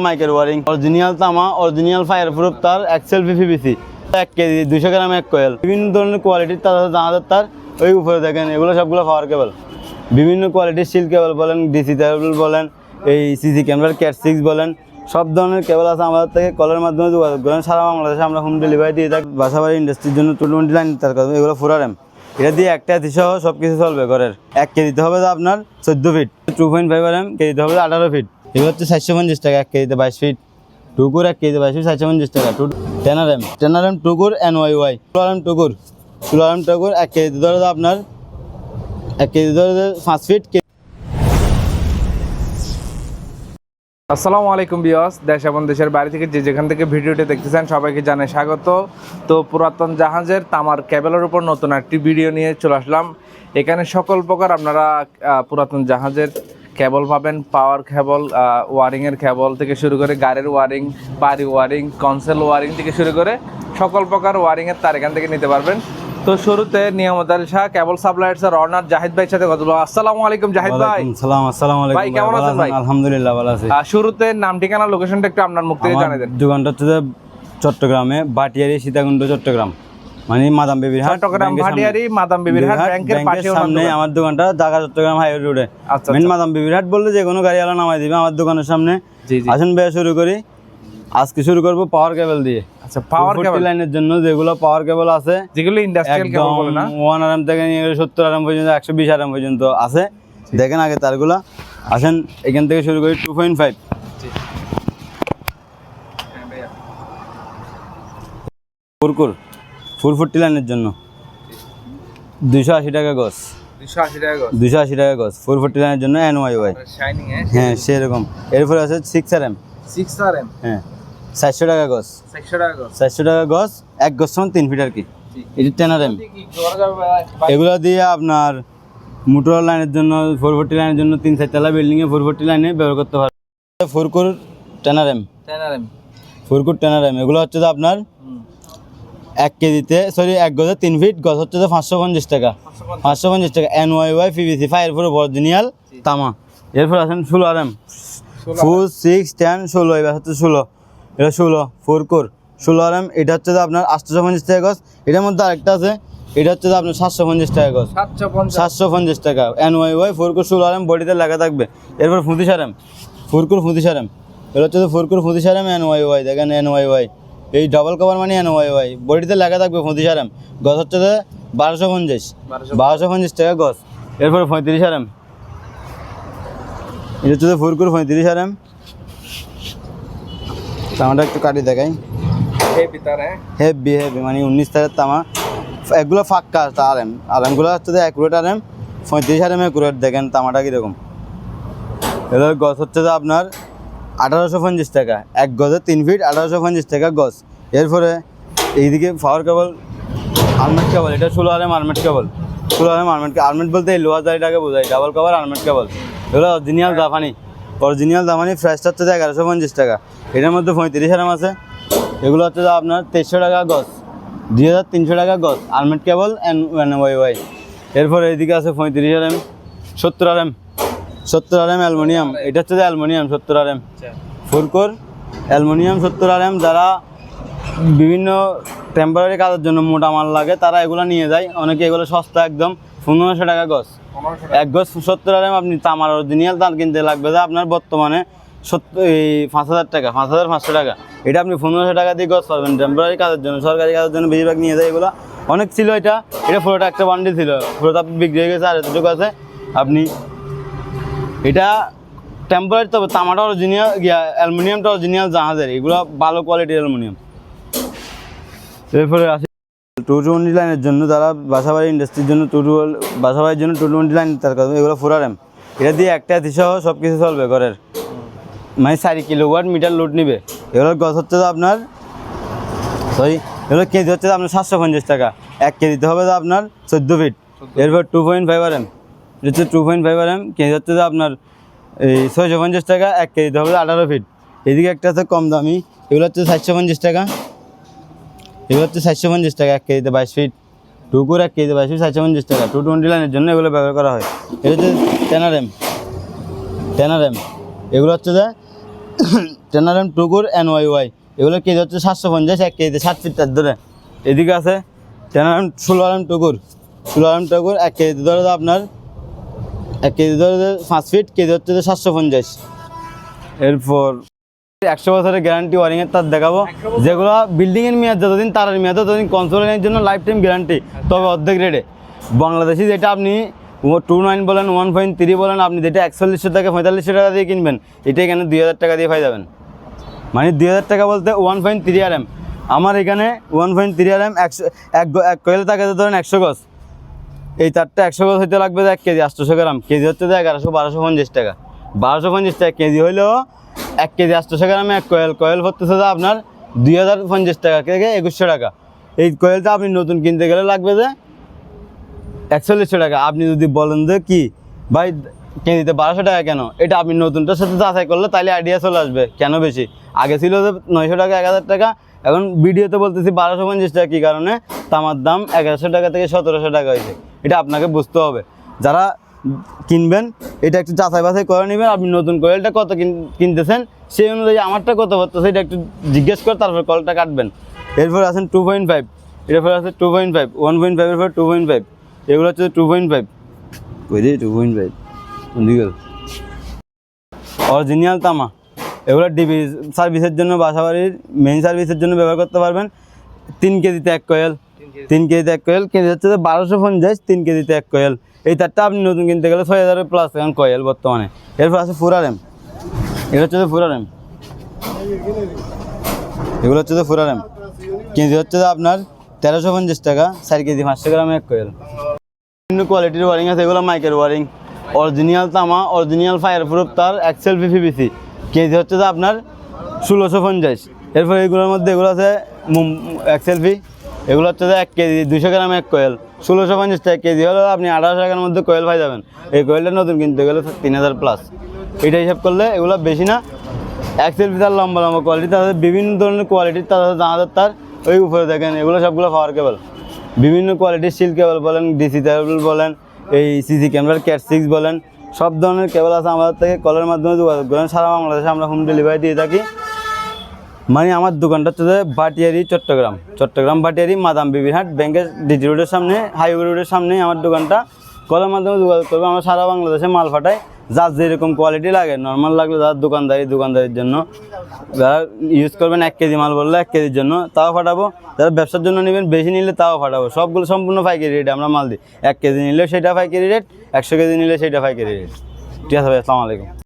মাইকের wiring, original তামা, original fire proof তার, এক্সেল পিভিসি 1 কেজি 200 গ্রাম 1 কয়েল, বিভিন্ন ধরনের কোয়ালিটির তার জানাজার তার। ওই উপরে দেখেন এগুলো সবগুলো পাওয়ার কেবল, বিভিন্ন কোয়ালিটির স্টিল কেবল বলেন, ডিসি কেবল বলেন, এই সিসি ক্যামেরার ক্যাট 6 বলেন, সব ধরনের কেবল আছে আমাদের থেকে। কলের মাধ্যমে যোগাযোগ করেন, সারা বাংলাদেশে আমরা হোম ডেলিভারি দিয়ে থাকি। বাসাবাড়ি ইন্ডাস্ট্রির জন্য 220 লাইন তার কাজ, এগুলো 4 RM, এটা দিয়ে একটা সহ সব কিছু চলবে ঘরের। 1 কেজিতে হবে আপনার 14 ফিট, 2.5 RM কেজিতে হবে 18 ফিট। এগুলো হচ্ছে 750 টাকা 1 কেজিতে 22 ফিট। টুকুর 1 কেজিতে 22 ফিট 750 টাকা। 10 RM টুকুর NYY, 12 RM টুকুর, 12 RM টুকুর 1 কেজিতে ধরে আপনার 1 কেজি ধরে 5 ফিট। আসসালামু আলাইকুম ভিউয়ার্স, দেশ এবং দেশের বাইরে থেকে যেখান থেকে ভিডিওটি দেখতেছেন সবাইকে জানাই স্বাগত। তো পুরাতন জাহাজের তামার কেবলের উপর নতুন একটি ভিডিও নিয়ে চলে আসলাম। এখানে সকল প্রকার আপনারা পুরাতন জাহাজের কেবল পাবেন, পাওয়ার কেবল, ওয়ারিংয়ের কেবল থেকে শুরু করে গাড়ির ওয়ারিং, বাড়ি ওয়ারিং, কনসেল ওয়ারিং থেকে শুরু করে সকল প্রকার ওয়ারিংয়ের তার এখান থেকে নিতে পারবেন। তো শুরুতে নিয়ামত আলী শাহ কেবল সাপ্লায়ার্সের অনার জাহিদ ভাইয়ের সাথে কথা বলবো। আসসালামু আলাইকুম জাহিদ ভাই। আসসালামু আলাইকুম ভাই, কেমন আছেন ভাই? আলহামদুলিল্লাহ ভালো আছি। শুরুতে নাম ঠিকানা লোকেশনটা একটু আপনার মুখ থেকে জানিয়ে দেন। দোকানটা হচ্ছে চট্টগ্রামে বাটিয়ারি সীতাকুণ্ড চট্টগ্রাম, মানে মাদাম বেবির হাট, চট্টগ্রাম ভাটিয়ারি মাদাম বেবির হাট ব্যাংকের পাশে সামনে আমার দোকানটা, ঢাকা চট্টগ্রাম হাইওয়ে রোডে। আচ্ছা, মেন মাদাম বেবির হাট বললে যে কোনো গাড়ি আলা নামাই দিবে আমার দোকানের সামনে। আসুন ভাই, শুরু করি। আজকে শুরু করব পাওয়ার কেবল দিয়ে। আচ্ছা, পাওয়ার কেবল লাইনের জন্য যেগুলো পাওয়ার কেবল আছে, যেগুলো ইন্ডাস্ট্রিয়াল কেবল বলে না, 1 RM থেকে নিয়ে 70 RM পর্যন্ত, 120 RM পর্যন্ত আছে। দেখেন আগে তারগুলা। আসেন এখান থেকে শুরু করি। 2.5 কুরকুর 440 লাইনের জন্য 280 টাকা গজ, 280 টাকা গজ, 280 টাকা গজ 440 লাইনের জন্য NYY। শাইনিং হ্যাঁ সেরকম। এরপরে আছে 6 RM, 6 RM, হ্যাঁ 400 টাকা গজ, 600 টাকা গজ, 400 টাকা গজ, 1 গজ সমান 3 ফিট আর কি। এটা 10 RM। এগুলো দিয়ে আপনার মোটর লাইনের জন্য, 440 লাইনের জন্য 3-4 তলা বিল্ডিংয়ে 440 লাইনে ব্যবহার করতে পারবে। ফোরকুর 10 RM, 10 RM, ফোরকুর 10 RM। এগুলো হচ্ছে যে আপনার 1 কেজিতে, সরি 1 গজে 3 ফিট, গজ হচ্ছে যে 550 টাকা, 550 টাকা। NYY PVC fire proof original তামা। এরপর আছেন 16 RM, 4, 6, 10, 16, এবার হচ্ছে 16, এটা 16 ফোরকুর 16 RM। এটা হচ্ছে যে আপনার 850 টাকা গজ। এটার মধ্যে আরেকটা আছে, এটা হচ্ছে যে আপনার 750 টাকা গজ, 750 টাকা। NYY ফোরকুর 16 RM, বডিতে লেখা থাকবে। এরপর 25 RM, ফোরকুর 25 RM। এটা হচ্ছে যে ফোরকুর 25 RM NYY, দেখেন NYY, এই ডাবল কভার মানে NYY, বডিতে লেখা থাকবে 25 RM। গজ হচ্ছে যে 1250 টাকা গজ। এরপর 35 RM, এটা হচ্ছে যে ফোরকুর 35 RM। তামাটা একটু কাটি দেখাই, হেভি মানে 19 তারের তামা। এগুলো ফাক্কা RM, RMগুলো হচ্ছে যে অ্যাকুরেট RM, 35 RM অ্যাকুরেট। দেখেন তামাটা কীরকম। এগুলোর গজ হচ্ছে যে আপনার 1850 টাকা, 1 গজে 3 ফিট, 1850 টাকা গজ। এরপরে এইদিকে পাওয়ার কেবল আর্মেট কেবল, এটা 16 RM আর্মেট কেবল, 16 RM আর্মেট। আর্মেট বলতে এই লোহার জারিটাকে বোঝায়, ডাবল কভার আর্মেট কেবল। এগুলো অরিজিনাল জাপানি, প্রাইসটা হচ্ছে যে 1150 টাকা। এটার মধ্যে 35 RM আছে। এগুলো হচ্ছে যে আপনার 2300 টাকা গজ, 2300 টাকা গজ আর্মেট কেবল NYY। এরপরে এইদিকে আছে 35 RM, 70 RM অ্যালুমিনিয়াম। এটা হচ্ছে যে অ্যালুমিনিয়াম 70 RM ফোরকোর অ্যালুমিনিয়াম 70 RM। যারা বিভিন্ন টেম্পোরারি কাজের জন্য মোটা মাল লাগে তারা এগুলো নিয়ে যায়। অনেকে এগুলো সস্তা একদম, 1500 টাকা গজ, 1 গজ 70 RM। আপনি তামার অরিজিনাল তার কিনতে লাগবে যে আপনার বর্তমানে 5000 টাকা, 5500 টাকা। এটা আপনি 1500 টাকা দিয়ে গজ পাবেন টেম্পোরারি কাজের জন্য। সরকারি কাজের জন্য বেশিরভাগ নিয়ে যায় এগুলো। অনেক ছিল, এটা পুরোটা একটা বান্ডিল ছিল, পুরোটা বিক্রি হয়ে গেছে। আর এতটুকু আছে আপনি, এটা টেম্পোরারি, তবে তামাটা অরিজিনাল, অ্যালুমিনিয়ামটা অরিজিনাল জাহাজের, এগুলো ভালো কোয়ালিটির অ্যালুমিনিয়াম। এরপরে আছে 220 লাইনের জন্য, যারা বাসাবাড়ি ইন্ডাস্ট্রির জন্য, বাসাবাড়ির জন্য 220 লাইন তার কাজ, এগুলো 4 RM। এটা দিয়ে একটা সহ সব কিছু চলবে ঘরের, মানে 4 কিলোওয়াট মিটার লোড নিবে। এগুলোর গজ হচ্ছে যে আপনার, এগুলো কেজি হচ্ছে যে আপনার 750 টাকা, 1 কেজিতে হবে যে আপনার 14 ফিট। এরপর 2.5 RM, এটা হচ্ছে 2.5 RM, কেজি হচ্ছে যে আপনার এই 650 টাকা, 1 কেজিতে হবে 18 ফিট। এদিকে একটা আছে কম দামি, এগুলো হচ্ছে 750 টাকা, এগুলো হচ্ছে 750 টাকা, 1 কেজিতে 22 ফিট। টুকুর 1 কেজিতে 22 ফিট 750 টাকা। 220 লাইনের জন্য এগুলো ব্যবহার করা হয়। এটা হচ্ছে 10 RM, এগুলো হচ্ছে যে টেনারেম টুকুর NYY এগুলো কেজি হচ্ছে 750, 1 কেজিতে 60 ফিট তার ধরে। এদিকে আছে টেনারেম 16 টুকুর 1 কেজিতে ধরে আপনার 1 কেজি ধরে 5 ফিট, কেজি হচ্ছে 750। এরপর 100 বছরের গ্যারান্টি ওয়ারিংয়ের তার দেখাবো, যেগুলো বিল্ডিংয়ের মেয়াদ যতদিন, তারের মেয়াদ ততদিন, কনসোলের জন্য লাইফ টাইম গ্যারান্টি, তবে অর্ধেক রেটে। বাংলাদেশি যেটা আপনি 29 বলেন, 1.3 বলেন, আপনি যেটা 4100 থেকে 4500 টাকা দিয়ে কিনবেন, এটা এখানে 2000 টাকা দিয়ে পাই যাবেন। মানে 2000 টাকা বলতে 1.3 RM। আমার এখানে 1.3 RM 1 কয়েল থাকে ধরেন 100 গজ। এই তারটা 100 গজ হইতে লাগবে 1 কেজি 800 গ্রাম, কেজি হচ্ছে 1100-1250 টাকা। 1250 টাকা কেজি হইলেও 1 কেজি 800 গ্রামে 1 কয়েল হতেছে আপনার 2050 টাকা থেকে 2100 টাকা। এই কয়েলটা আপনি নতুন কিনতে গেলে লাগবে যে 4100 টাকা। আপনি যদি বলেন যে কি ভাই কেজিতে 1200 টাকা কেন, এটা আপনি নতুনটার সাথে যাচাই করলে তাহলে আইডিয়া চলে আসবে কেন বেশি। আগে ছিল যে 900 টাকা, 1000 টাকা, এখন ভিডিওতে বলতেছি 1250 টাকা। কী কারণে? তামার দাম 1100 টাকা থেকে 1700 টাকা হয়েছে। এটা আপনাকে বুঝতে হবে। যারা কিনবেন এটা একটু যাচাই বাছাই করে নেবেন। আপনি নতুন কয়েলটা কত কিনতেছেন, সেই অনুযায়ী আমারটা কত পড়তেছে এটা একটু জিজ্ঞেস করে তারপর কলটা কাটবেন। এরপর আছেন 2.5, এরপর আছে 2.5, 1.5 এর পর 2.5, এগুলো হচ্ছে 2.5। ওই যে 2.5 অরিজিনাল তামা। এগুলো ডিবি সার্ভিসের জন্য, বাসাবাড়ির মেইন সার্ভিসের জন্য ব্যবহার করতে পারবেন। 3 কেজিতে 1 কয়েল, 3 কেজিতে 1 কয়েল, কেজি হচ্ছে 1250, 3 কেজিতে 1 কয়েল। এই তারটা আপনি নতুন কিনতে গেলে 6000 প্লাস এখন কয়েল বর্তমানে। এরপর আছে 4RM, এগুলো হচ্ছে 4RM, এগুলো হচ্ছে 4RM, কেজি হচ্ছে আপনার 1350 টাকা, 4 কেজি 500 গ্রামে 1 কয়েল। বিভিন্ন কোয়ালিটির ওয়ারিং আছে, এগুলো মাইকের ওয়ারিং, অরিজিনাল তামা, অরিজিনাল ফায়ার প্রুফ তার, এক্সেল PVC, কেজি হচ্ছে আপনার 1650। এরপর এগুলোর মধ্যে এগুলো আছে এক্সেল পি, এগুলো হচ্ছে 1 কেজি 200 গ্রামে 1 কয়েল, 1650 টাকা কেজি হলে আপনি 1800 টাকার মধ্যে কয়েল পাই যাবেন। এই কয়েলটা নতুন কিনতে গেলে 3000 প্লাস। এটা হিসাব করলে এগুলো বেশি না। এক্সেল পি তার লম্বা লম্বা কোয়ালিটি, তাদের বিভিন্ন ধরনের কোয়ালিটির তাদের দাঁড়াতে তার ওই উপরে দেখেন, এগুলো সবগুলো পাওয়ার কেবল। বিভিন্ন কোয়ালিটির সিল কেবল বলেন, ডিসি কেবল বলেন, এই সিসি ক্যামেরার ক্যাট 6 বলেন, সব ধরনের কেবল আছে আমাদের থেকে। কলের মাধ্যমে যোগাযোগ করেন। সারা বাংলাদেশে আমরা হোম ডেলিভারি দিয়ে থাকি। মানে আমার দোকানটা হচ্ছে ভাটিয়ারি, চট্টগ্রাম ভাটিয়ারি, মাদাম বিবির হাট, ব্যাংকের ডিজি রোডের সামনে, হাইওয়ে রোডের সামনে আমার দোকানটা। কলের মাধ্যমে যোগাযোগ করবে। আমরা সারা বাংলাদেশে মাল পাঠাই, যার যেরকম কোয়ালিটি লাগে। নর্মাল লাগলে যার দোকানদারির জন্য, যারা ইউজ করবেন 1 কেজি মাল বললে 1 কেজির জন্য তাও পাঠাবো। যারা ব্যবসার জন্য নেবেন বেশি নিলে তাও পাঠাবো। সবগুলো সম্পূর্ণ পাইকারি রেটে আমরা মাল দিই। 1 কেজি নিলে সেটা পাইকারি রেট, 100 কেজি নিলে সেটা পাইকারি রেট। ঠিক আছে ভাই, আসসালামু আলাইকুম।